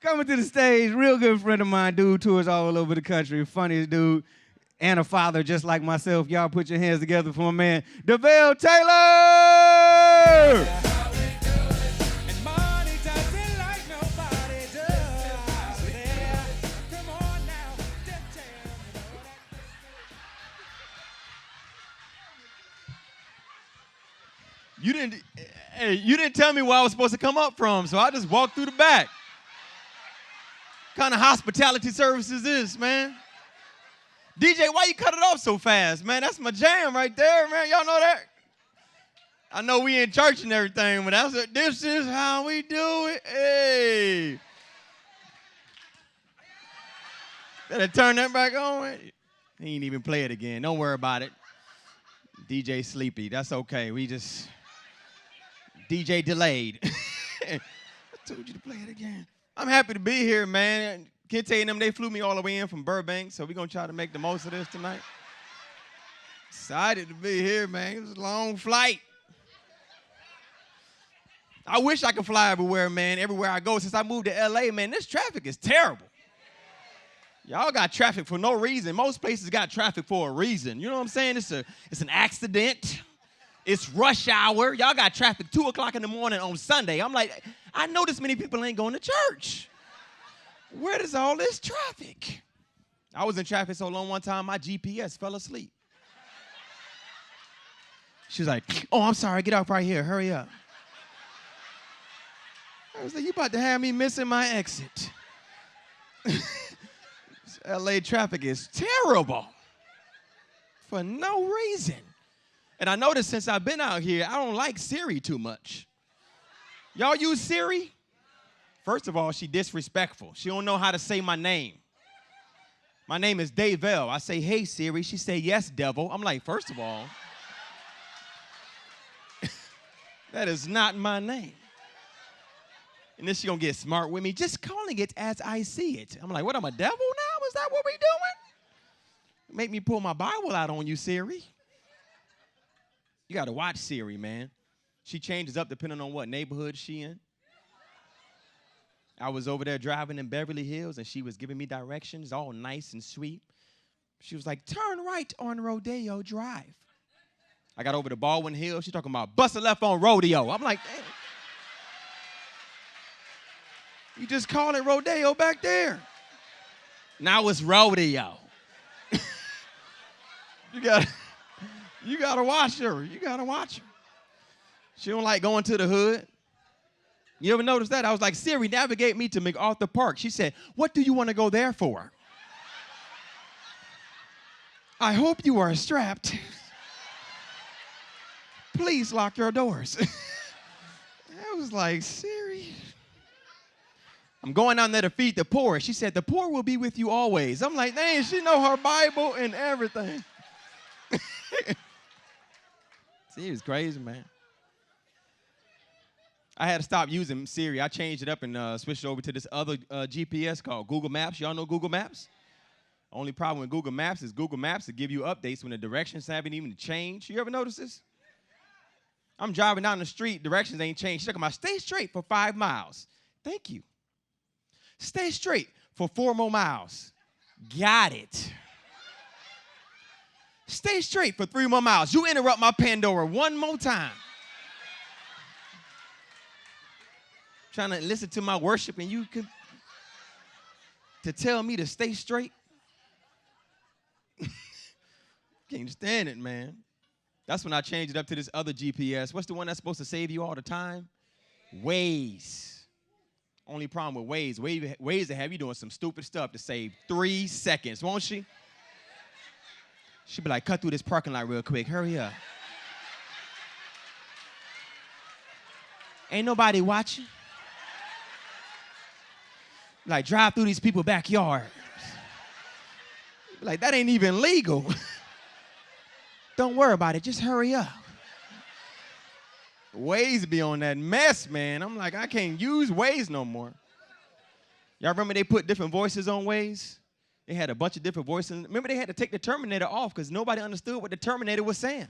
Coming to the stage, real good friend of mine, dude, tours all over the country, funniest dude, and a father just like myself. Y'all put your hands together for my man, Davell Taylor! You didn't tell me where I was supposed to come up from, so I just walked through the back. Kind of hospitality service is this, man? DJ, why you cut it off so fast, man? That's my jam right there, man. Y'all know that? I know we in church and everything, but this is how we do it. Hey. Better turn that back on. He ain't even play it again. Don't worry about it. DJ sleepy. That's okay. DJ delayed. I told you to play it again. I'm happy to be here, man. Can't tell you them, they flew me all the way in from Burbank, so we're going to try to make the most of this tonight. Excited to be here, man. It was a long flight. I wish I could fly everywhere, man, everywhere I go. Since I moved to L.A., man, this traffic is terrible. Y'all got traffic for no reason. Most places got traffic for a reason. You know what I'm saying? It's an accident. It's rush hour. Y'all got traffic 2 o'clock in the morning on Sunday. I'm like, I know this many people ain't going to church. Where does all this traffic? I was in traffic so long one time, my GPS fell asleep. She was like, oh, I'm sorry, get off right here, hurry up. I was like, you about to have me missing my exit. LA traffic is terrible for no reason. And I noticed since I've been out here, I don't like Siri too much. Y'all use Siri? First of all, she disrespectful. She don't know how to say my name. My name is Davell. I say, hey, Siri. She say, yes, devil. I'm like, first of all, that is not my name. And then she gonna get smart with me, just calling it as I see it. I'm like, what, I'm a devil now? Is that what we doing? Make me pull my Bible out on you, Siri. You gotta watch Siri, man. She changes up depending on what neighborhood she in. I was over there driving in Beverly Hills, and she was giving me directions, all nice and sweet. She was like, turn right on Rodeo Drive. I got over to Baldwin Hills. She talking about bust a left on Rodeo. I'm like, damn. You just call it Rodeo back there. Now it's Rodeo. You gotta watch her. You gotta watch her. She don't like going to the hood. You ever notice that? I was like, Siri, navigate me to MacArthur Park. She said, what do you want to go there for? I hope you are strapped. Please lock your doors. I was like, Siri. I'm going down there to feed the poor. She said, the poor will be with you always. I'm like, dang, she know her Bible and everything. See, it was crazy, man. I had to stop using Siri. I changed it up and switched over to this other GPS called Google Maps. Y'all know Google Maps? Only problem with Google Maps is Google Maps will give you updates when the directions haven't even changed. You ever notice this? I'm driving down the street, directions ain't changed. She's talking about stay straight for 5 miles. Thank you. Stay straight for 4 more miles. Got it. Stay straight for 3 more miles. You interrupt my Pandora one more time. Trying to listen to my worship and you can to tell me to stay straight. Can't stand it, man. That's when I changed it up to this other GPS. What's the one that's supposed to save you all the time? Waze. Only problem with Waze, Waze will have you doing some stupid stuff to save 3 seconds, won't she? She'll be like, cut through this parking lot real quick. Hurry up. Ain't nobody watching. Like, drive through these people's backyard. Like, that ain't even legal. Don't worry about it. Just hurry up. Waze be on that mess, man. I'm like, I can't use Waze no more. Y'all remember they put different voices on Waze? They had a bunch of different voices. Remember they had to take the Terminator off because nobody understood what the Terminator was saying.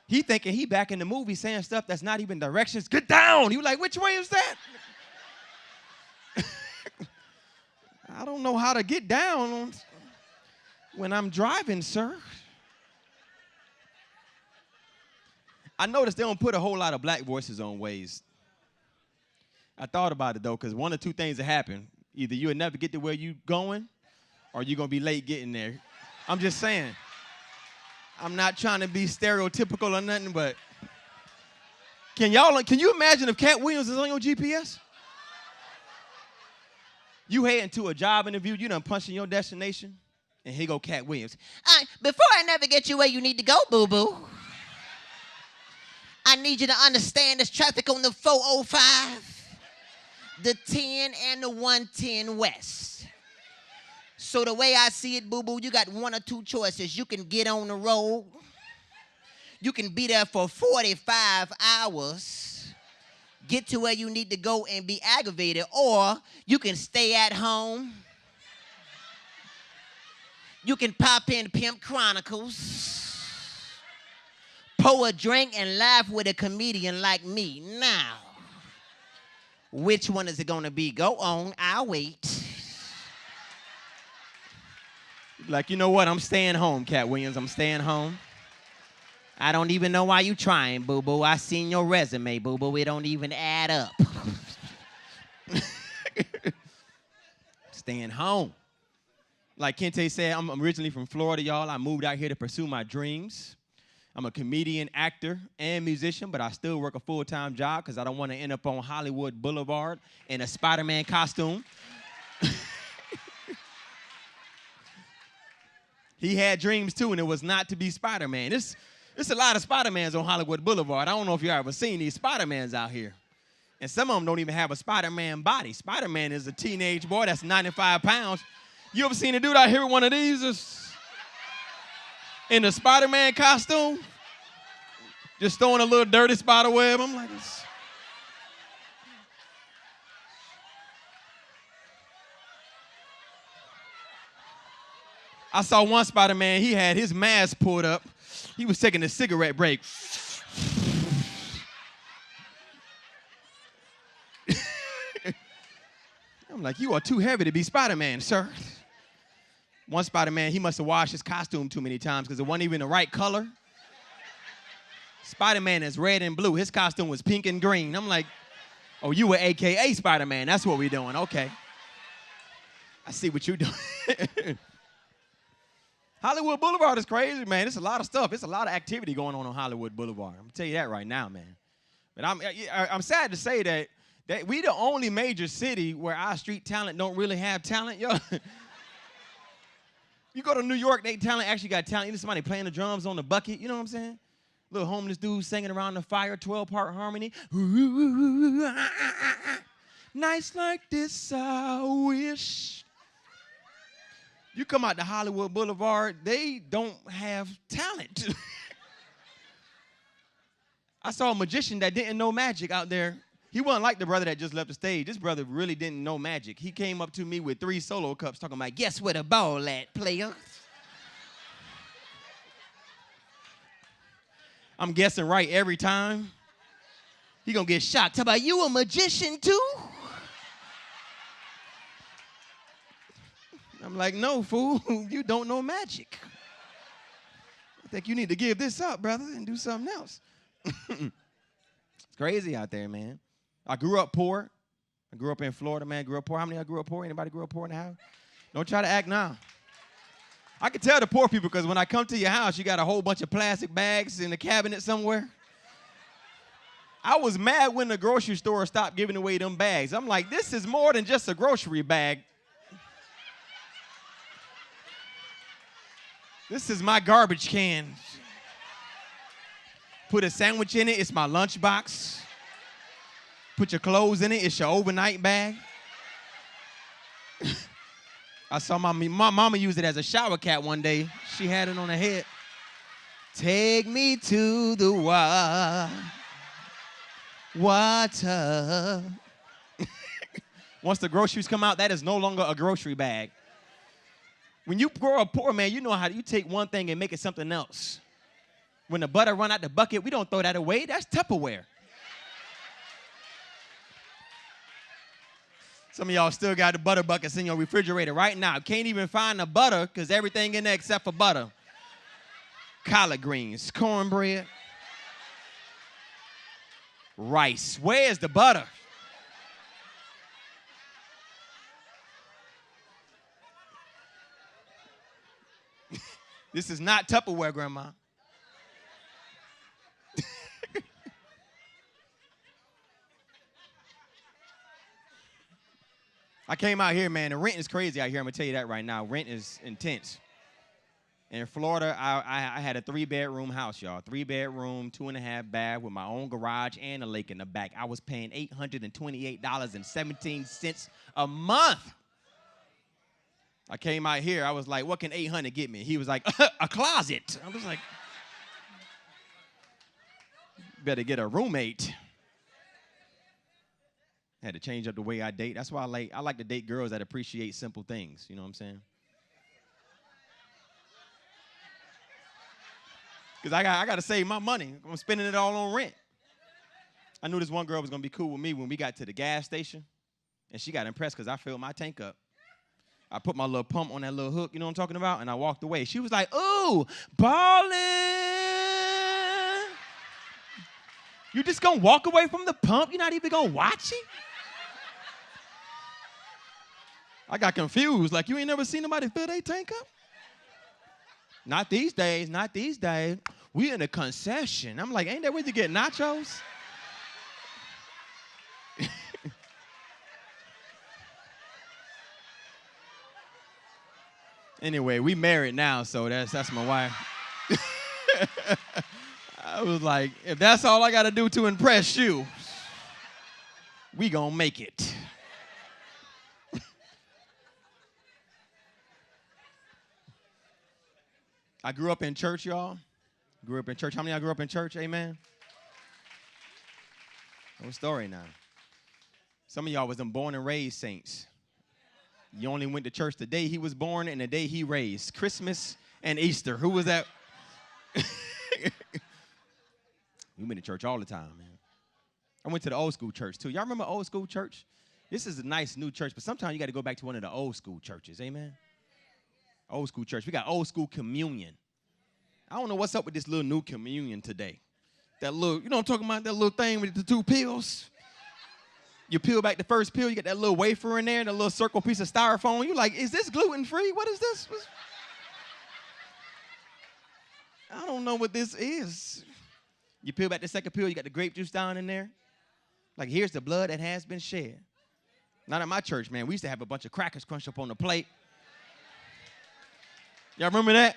He thinking he back in the movie saying stuff that's not even directions. Get down. He was like, which way is that? don't know how to get down when I'm driving, sir. I noticed they don't put a whole lot of black voices on Waze. I thought about it, though, because one or two things that happen. Either you'll never get to where you going, or you're going to be late getting there. I'm just saying. I'm not trying to be stereotypical or nothing, but can you imagine if Cat Williams is on your GPS? You heading to a job interview, you done punched in your destination, and here go Cat Williams. Before I navigate you where you need to go, boo-boo, I need you to understand there's traffic on the 405, the 10, and the 110 West. So the way I see it, boo-boo, you got one or two choices. You can get on the road. You can be there for 45 hours, get to where you need to go and be aggravated, or you can stay at home. You can pop in Pimp Chronicles, pour a drink, and laugh with a comedian like me. Now, which one is it going to be? Go on, I'll wait. Like, you know what? I'm staying home, Cat Williams. I'm staying home. I don't even know why you trying, boo-boo. I seen your resume, boo-boo. It don't even add up. Staying home. Like Kente said, I'm originally from Florida, y'all. I moved out here to pursue my dreams. I'm a comedian, actor, and musician, but I still work a full-time job because I don't want to end up on Hollywood Boulevard in a Spider-Man costume. He had dreams, too, and it was not to be Spider-Man. It's a lot of Spider-Mans on Hollywood Boulevard. I don't know if you've ever seen these Spider-Mans out here. And some of them don't even have a Spider-Man body. Spider-Man is a teenage boy that's 95 pounds. You ever seen a dude out here with one of these? Just in a Spider-Man costume? Just throwing a little dirty spider web. I'm like, I saw one Spider-Man, he had his mask pulled up. He was taking a cigarette break. I'm like, you are too heavy to be Spider-Man, sir. One Spider-Man, he must have washed his costume too many times because it wasn't even the right color. Spider-Man is red and blue. His costume was pink and green. I'm like, oh, you were AKA Spider-Man. That's what we're doing. Okay. I see what you're doing. Hollywood Boulevard is crazy, man. It's a lot of stuff. It's a lot of activity going on Hollywood Boulevard. I'm going to tell you that right now, man. But I'm sad to say that we the only major city where our street talent don't really have talent, yo. You go to New York, they talent actually got talent. You know somebody playing the drums on the bucket, you know what I'm saying? Little homeless dude singing around the fire, 12-part harmony. Nights like this, I wish. You come out to Hollywood Boulevard, they don't have talent. I saw a magician that didn't know magic out there. He wasn't like the brother that just left the stage. This brother really didn't know magic. He came up to me with 3 solo cups talking about, guess where the ball at, player? I'm guessing right every time. He gonna get shocked. Talk about, you a magician too? I'm like, no, fool, you don't know magic. I think you need to give this up, brother, and do something else. It's crazy out there, man. I grew up poor. I grew up in Florida, man. Grew up poor. How many of y'all grew up poor? Anybody grew up poor in the house? Don't try to act now. I can tell the poor people because when I come to your house, you got a whole bunch of plastic bags in the cabinet somewhere. I was mad when the grocery store stopped giving away them bags. I'm like, this is more than just a grocery bag. This is my garbage can. Put a sandwich in it, it's my lunchbox. Put your clothes in it, it's your overnight bag. I saw my mama use it as a shower cap one day. She had it on her head. Take me to the water. Once the groceries come out, that is no longer a grocery bag. When you grow up poor, man, you know how you take one thing and make it something else. When the butter run out the bucket, we don't throw that away. That's Tupperware. Some of y'all still got the butter buckets in your refrigerator right now. Can't even find the butter because everything in there except for butter. Collard greens, cornbread, rice. Where's the butter? This is not Tupperware, Grandma. I came out here, man. The rent is crazy out here. I'm going to tell you that right now. Rent is intense. In Florida, I had a 3-bedroom house, y'all. 3-bedroom, 2.5 bath with my own garage and a lake in the back. I was paying $828.17 a month. I came out here. I was like, what can $800 get me? He was like, a closet. I was like, better get a roommate. Had to change up the way I date. That's why I like to date girls that appreciate simple things. You know what I'm saying? Because I got to save my money. I'm spending it all on rent. I knew this one girl was going to be cool with me when we got to the gas station. And she got impressed because I filled my tank up. I put my little pump on that little hook, you know what I'm talking about? And I walked away. She was like, ooh, ballin'. You just going to walk away from the pump? You're not even going to watch it? I got confused. Like, you ain't never seen nobody fill their tank up? Not these days, not these days. We in a concession. I'm like, ain't that where you get nachos? Anyway, we married now, so that's my wife. I was like, if that's all I got to do to impress you, we gonna make it. I grew up in church, y'all. Grew up in church. How many of y'all grew up in church? Amen. No story now. Some of y'all was them born and raised saints. You only went to church the day he was born and the day he raised. Christmas and Easter. Who was that? We went to church all the time, man. I went to the old school church, too. Y'all remember old school church? This is a nice new church, but sometimes you got to go back to one of the old school churches. Amen. Old school church. We got old school communion. I don't know what's up with this little new communion today. That little, you know what I'm talking about? That little thing with the 2 pills. You peel back the first peel, you get that little wafer in there and a little circle piece of styrofoam. You're like, is this gluten-free? What is this? I don't know what this is. You peel back the second peel, you got the grape juice down in there. Like, here's the blood that has been shed. Not at my church, man. We used to have a bunch of crackers crunched up on the plate. Y'all remember that?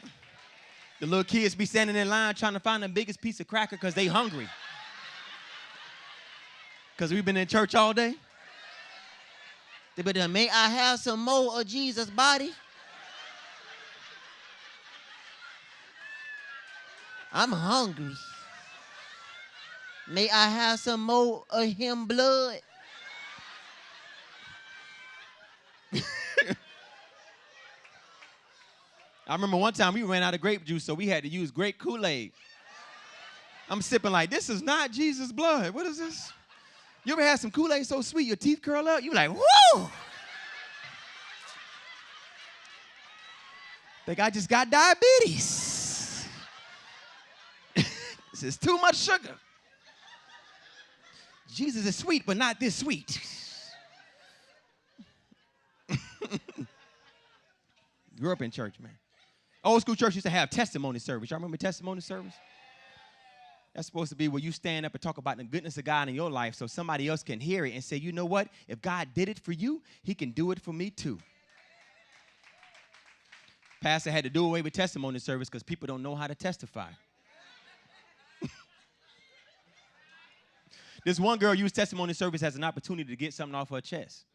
The little kids be standing in line trying to find the biggest piece of cracker because they hungry. Because we've been in church all day. They better, may I have some more of Jesus' body? I'm hungry. May I have some more of him blood? I remember one time we ran out of grape juice, so we had to use grape Kool-Aid. I'm sipping like, this is not Jesus' blood. What is this? You ever had some Kool-Aid so sweet your teeth curl up? You like, whoo! Think I just got diabetes. This is too much sugar. Jesus is sweet, but not this sweet. Grew up in church, man. Old school church used to have testimony service. Y'all remember testimony service? That's supposed to be where you stand up and talk about the goodness of God in your life so somebody else can hear it and say, you know what? If God did it for you, he can do it for me too. Pastor had to do away with testimony service because people don't know how to testify. This one girl used testimony service as an opportunity to get something off her chest.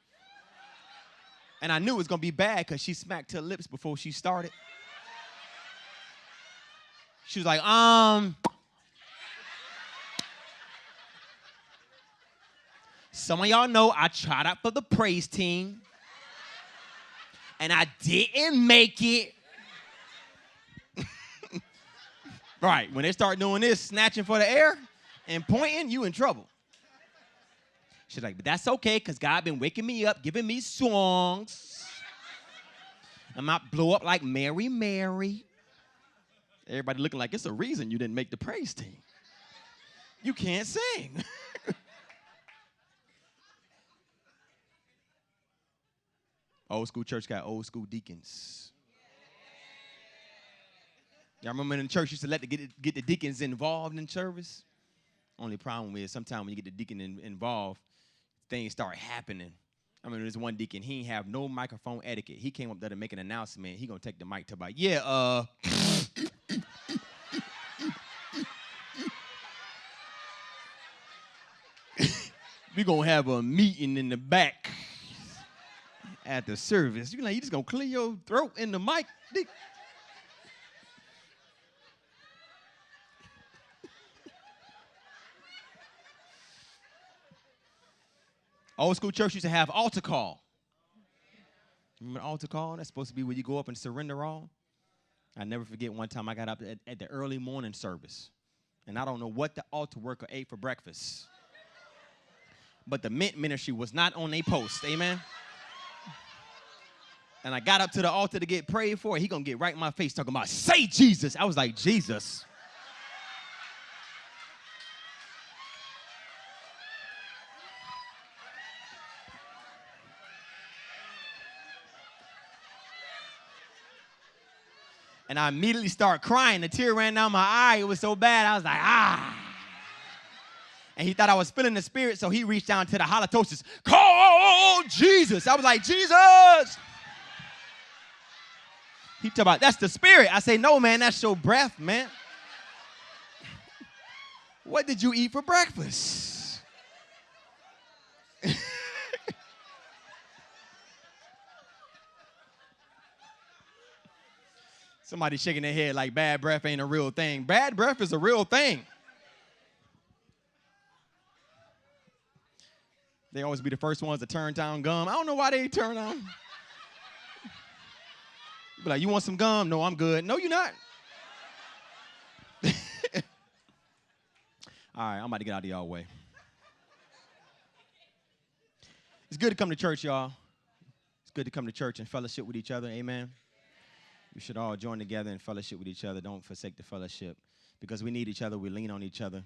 And I knew it was going to be bad because she smacked her lips before she started. She was like, some of y'all know I tried out for the praise team. And I didn't make it. Right, when they start doing this, snatching for the air and pointing, you in trouble. She's like, but that's okay, because God been waking me up, giving me songs. I might blow up like Mary, Mary. Everybody looking like it's a reason you didn't make the praise team. You can't sing. Old school church got old school deacons. Y'all remember in the church used to get the deacons involved in service? Only problem is sometimes when you get the deacon involved, things start happening. I mean, there's one deacon, he ain't have no microphone etiquette. He came up there to make an announcement. He gonna take the mic to about, we gonna have a meeting in the back at the service. You like, you just gonna clear your throat in the mic? Old school church used to have altar call. Remember altar call? That's supposed to be where you go up and surrender all. I never forget one time I got up at the early morning service, and I don't know what the altar worker ate for breakfast, but the mint ministry was not on their post, amen? And I got up to the altar to get prayed for. He gonna get right in my face talking about, say Jesus. I was like, Jesus. And I immediately started crying. The tear ran down my eye. It was so bad. I was like, ah. And he thought I was feeling the spirit, so he reached down to the halitosis. Call Jesus. I was like, Jesus. He talked about, that's the spirit. I say, no, man, that's your breath, man. What did you eat for breakfast? Somebody shaking their head like bad breath ain't a real thing. Bad breath is a real thing. They always be the first ones to turn down gum. I don't know why they turn on. Be like, you want some gum? No, I'm good. No, you're not. All right, I'm about to get out of y'all way. It's good to come to church, y'all. It's good to come to church and fellowship with each other. Amen. We should all join together and fellowship with each other. Don't forsake the fellowship, because we need each other. We lean on each other,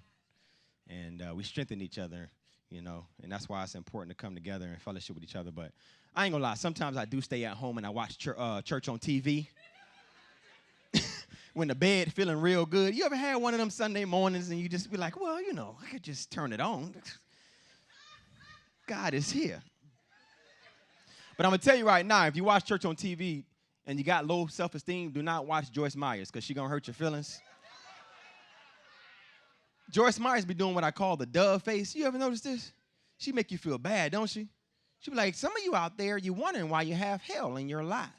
and we strengthen each other, you know. And that's why it's important to come together and fellowship with each other. But I ain't gonna lie. Sometimes I do stay at home and I watch church on TV. When the bed feeling real good. You ever had one of them Sunday mornings and you just be like, well, you know, I could just turn it on. God is here. But I'm going to tell you right now, if you watch church on TV and you got low self-esteem, do not watch Joyce Myers, because she's going to hurt your feelings. Joyce Myers be doing what I call the dove face. You ever notice this? She make you feel bad, don't she? She be like, some of you out there, you're wondering why you have hell in your life.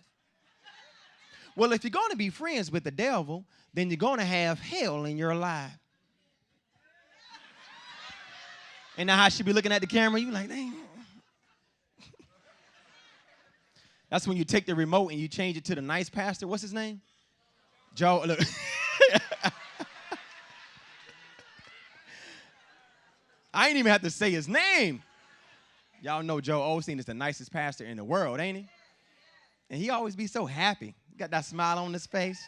Well, if you're going to be friends with the devil, then you're going to have hell in your life. And now how she be looking at the camera, you like, dang. That's when you take the remote and you change it to the nice pastor. What's his name? Joe. Look. I ain't even have to say his name. Y'all know Joe Osteen is the nicest pastor in the world, ain't he? And he always be so happy. Got that smile on his face.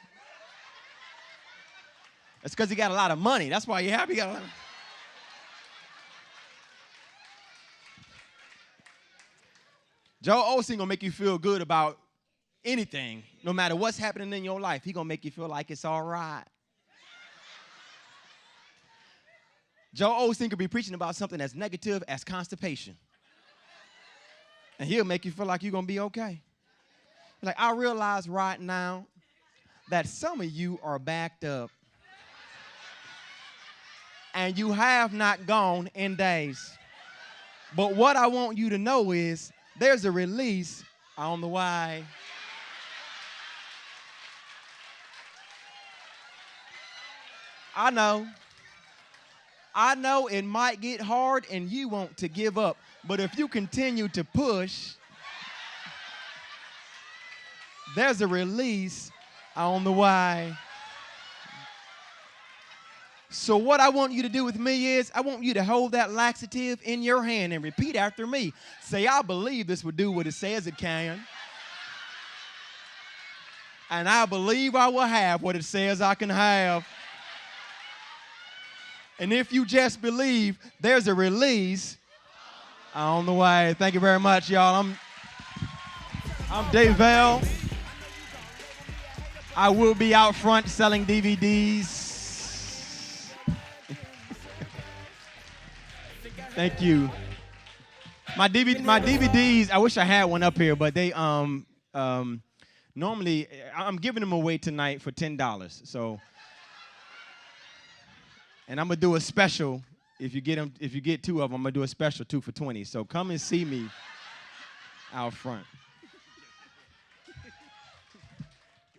It's because he got a lot of money. That's why you're happy. He got a lot of... Joe Osteen gonna make you feel good about anything, no matter what's happening in your life. He gonna make you feel like it's all right. Joe Osteen could be preaching about something as negative as constipation, and he'll make you feel like you're gonna be okay. Like, I realize right now that some of you are backed up, and you have not gone in days. But what I want you to know is there's a release on the way. I know it might get hard and you want to give up, but if you continue to push, there's a release on the way. So what I want you to do with me is I want you to hold that laxative in your hand and repeat after me. Say, I believe this will do what it says it can. And I believe I will have what it says I can have. And if you just believe, there's a release on the way. Thank you very much, y'all. I'm Davell. I will be out front selling DVDs. Thank you. My DVDs, I wish I had one up here, but they normally I'm giving them away tonight for $10. So, and I'm gonna do a special. If you get two of them, I'm gonna do a special 2 for $20. So come and see me out front.